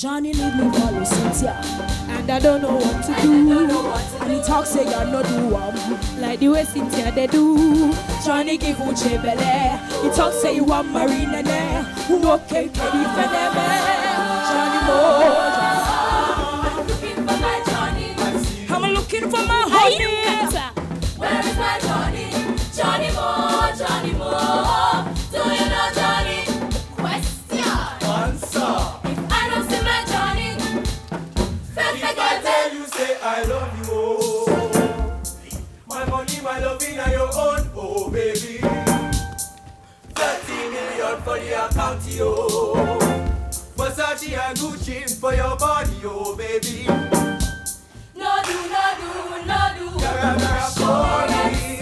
Johnny leave me follow Cynthia, and I don't know what to do. And he talks say I no do like the way Cynthia they do. Johnny give Uche belle. He talks say you want Marina there. Who okay ready for them? Johnny Mo. I'm looking for my Johnny. I'm looking for my honey. Where is my Johnny? Johnny Mo, Johnny Mo. Do you know Johnny? Question. Answer. If I don't see my Johnny, if I tell you say I love you, oh, my money, my loving are your own, oh baby. 30 million for the account, oh. Versace and Gucci for your body, oh baby. No do, no do, no do. Gara, gara,